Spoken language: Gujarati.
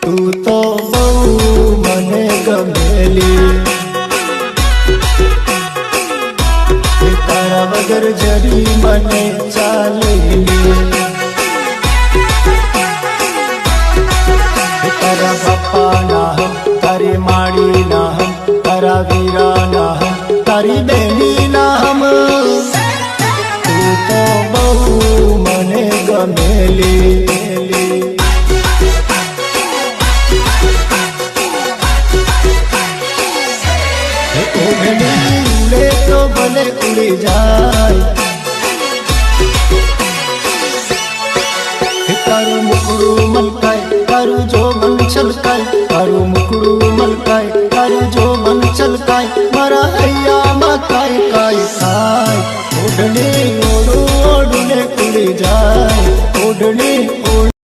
તું તો બહુ મને ગમેલી, તારા વગર જરી મને ચાલેલી, તારા બાપા ના હમ, તારી માળી ના હમ, તારા વીરા ના હમ, તારી બેની ના હમ, તું તો બહુ મને ગમેલી। ઉડે તો ભલે ઉડી જાય, તારું મુકડું મલકાય, તારું જો મન છલકાય, તારું મુકડું મલકાય, તારું જો મન છલકાય, મારા હૈયામાં કાય કાય થાય। ઓઢણી ઓઢું ઓઢને ઉડી જાય, ઓઢણી